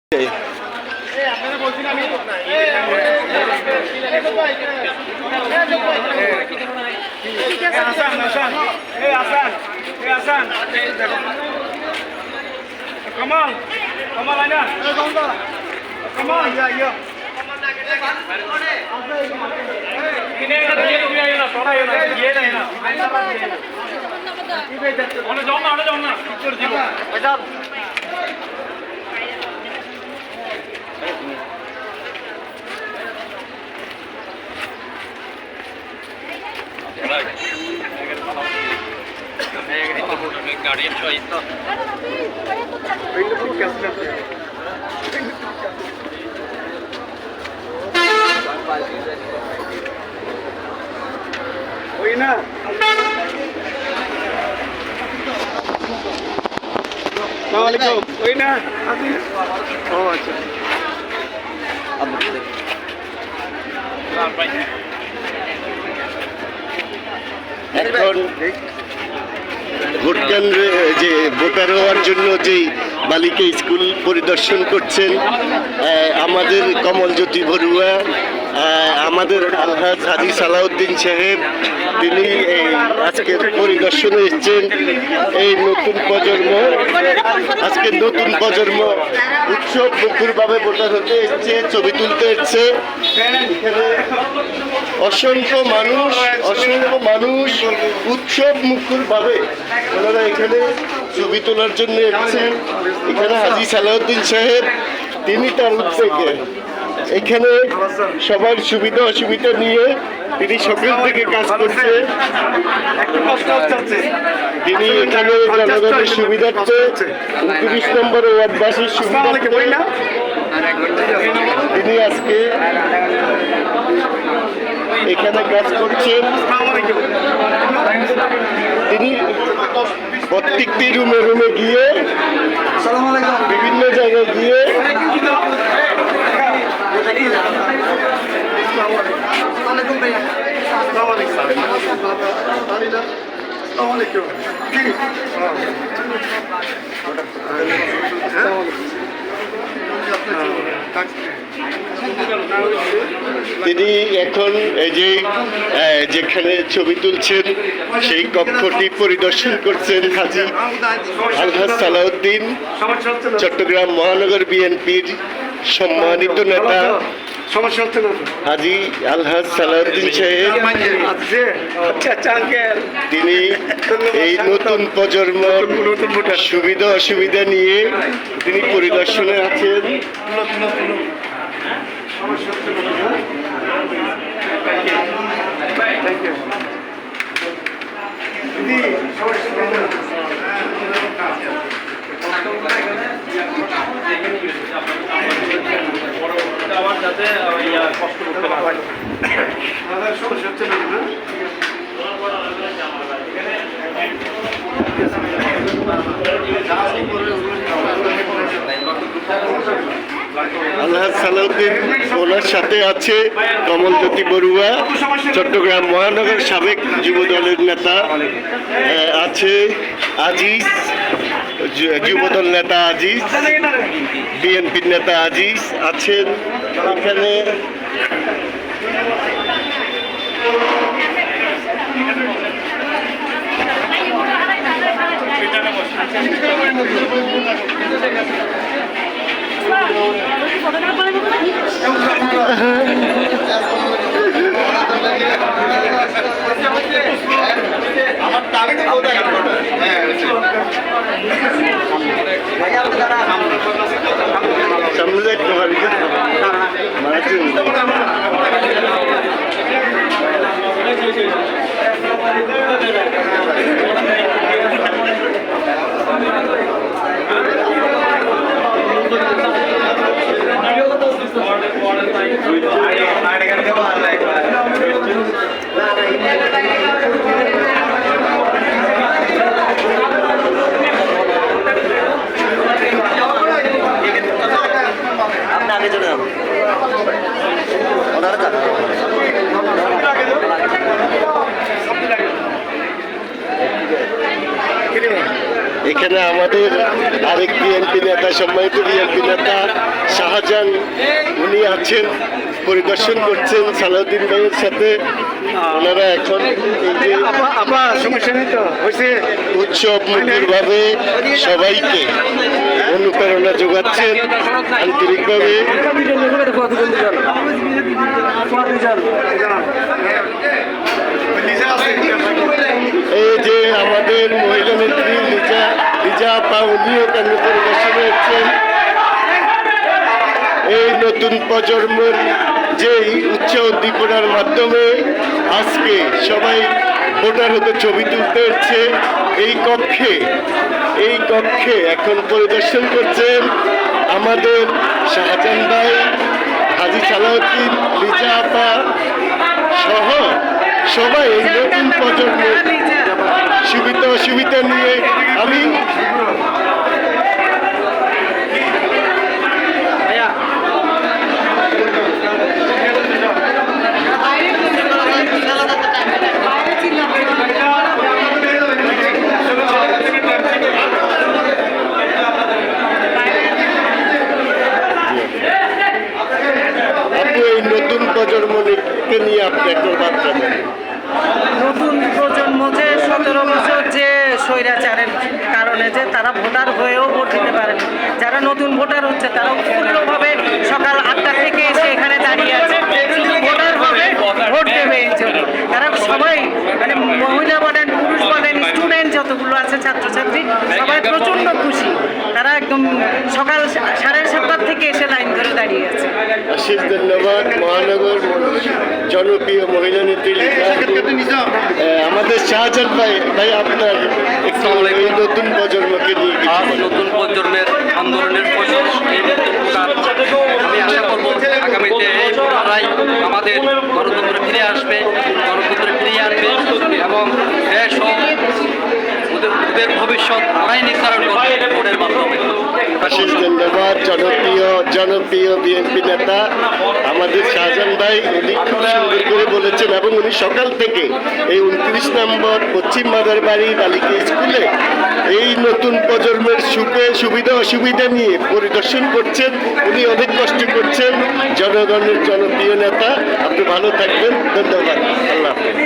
Kamal, Kamal aja. Kamal, ya, iya. Ini kan dia tu dia na, soda na, dia na. Ana jomna. Ikut jibo. Betul. गाड़ी choice तो वही ना अस्सलामुअलैकुम वही ना ओ अच्छा अब এখন ভোট কেন্দ্রে যে ভোটার হওয়ার জন্য যেই বালিকা স্কুল পরিদর্শন করছেন আমাদের কমলজ্যোতি বড়ুয়া, আমাদের আলহাজ হাজি সালাউদ্দিন সাহেব, তিনি এই আজকের পরিদর্শনে এসেছেন। এই নতুন প্রজন্ম উৎসব মুখরভাবে ভোটার হতে এসছে, ছবি তুলতে এসছে। এখানে অসংখ্য মানুষ উৎসব মুখরভাবে ওনারা এখানে ছবি তোলার জন্য এসেছেন। এখানে হাজি সালাউদ্দিন সাহেব, তিনি তার উদ্যোগে এখানে সবার সুবিধা অসুবিধা নিয়ে তিনি সকাল থেকে কাজ করছে। তিনি এখানে জনগণের সুবিধার্থে 29 নম্বর ওয়ার্ডবাসীর সুবিধার্থে তিনি আজকে এখানে কাজ করছেন। তিনি প্রত্যেকটি রুমে গিয়ে বিভিন্ন জায়গায় গিয়ে তিনি এখন এই যে যেখানে ছবি তুলছেন সেই কক্ষটি পরিদর্শন করছেন হাজি আলহাজ সালাউদ্দিন, চট্টগ্রাম মহানগর বিএনপির সম্মানিত নেতা হাজি আলহাজ সালাউদ্দিন সাহেব। তিনি এই নতুন প্রজন্ম সুবিধা অসুবিধা নিয়ে তিনি পরিদর্শনে আছেন। যাতে কষ্ট করতে না হয়। সমস্যা হচ্ছে না আলহাজ সালাউদ্দিন, ওনার সাথে আছে কমলজ্যোতি বড়ুয়া, চট্টগ্রাম মহানগর সাবেক যুব দলের নেতা, আছে আজিজ, যুবদল নেতা আজিজ, বিএনপির নেতা আজিজ আছেন এখানে। সামনে দেখতে পারি আগে চলে যাবো এখানে আমাদের আরেক বিএনপি নেতা নেতা, সম্মানিত বিএনপি নেতা শাহজাহান, উনি আছেন, পরিদর্শন করছেন সালাউদ্দিন ভাইয়ের সাথে। ওনারা এখন এই যে সমস্যা নেই তো হয়েছে। উৎসব মুখরভাবে সবাইকে অনুপ্রেরণা যোগাচ্ছেন আন্তরিকভাবে। এই যে আমাদের মহিলা নেত্রী লিজা আপা, উনিও কেন্দ্র পরিদর্শনে হচ্ছেন। এই নতুন প্রজন্মের যেই উৎসাহ উদ্দীপনার মাধ্যমে আজকে সবাই ভোটার হতে ছবি তুলতে হচ্ছে এই কক্ষে এখন পরিদর্শন করছেন আমাদের শাহজাহান ভাই, হাজী সালাউদ্দিন, লিজা আপা সহ সবাই এই নতুন প্রজন্মের সুবিধা অসুবিধা নিয়ে। আমি এই নতুন প্রজন্মকে নিয়ে আপনি একটা বার্তা দেন। নতুন প্রজন্ম যে 17 বছর যে স্বৈরাচারের কারণে যে তারা ভোটার হয়েও ভোট দিতে পারে, যারা নতুন ভোটার হচ্ছে তারা উৎফুল্লভাবে সকাল 8টা থেকে এসে এখানে দাঁড়িয়ে আছে, ভোটার হবে, ভোট দেবে। এই জন্য তারা সবাই, মানে মহিলা বলেন, পুরুষ বলেন, স্টুডেন্ট যতগুলো আছে, ছাত্রছাত্রী, সবাই প্রচণ্ড খুশি। তারা একদম সকাল 7:30 থেকে এসে লাইন ধরে দাঁড়িয়ে আছে। অশেষ ধন্যবাদ। মহানগর জনপ্রিয় মহিলা নেত্রী আমাদের শাহজাহান ভাই আপনার একটু এই নতুন প্রজন্মকে নিয়ে আজ নতুন প্রজন্মের আন্দোলনের ফসল এই নতুন ভোটার। আমি আশা করবো আগামীতে এই ভোটাররাই আমাদের গণতন্ত্র ফিরে আসবে, গণতন্ত্র ফিরিয়ে আনবে এবং দেশ ও ওদের ভবিষ্যৎ তারাই নির্ধারণ করবে ভোটের মাধ্যমে। অশেষ ধন্যবাদ। জনপ্রিয় বিএনপি নেতা আমাদের শাহজাহান ভাই, উনি খুব সুন্দর করে বলেছেন এবং উনি সকাল থেকে এই 29 নম্বর পশ্চিম মাদার বাড়ি বালিকা স্কুলে এই নতুন প্রজন্মের সুবিধা অসুবিধা নিয়ে পরিদর্শন করছেন। উনি অনেক কষ্ট করছেন। জনগণের জনপ্রিয় নেতা, আপনি ভালো থাকবেন। ধন্যবাদ। আল্লাহ হাফেজ।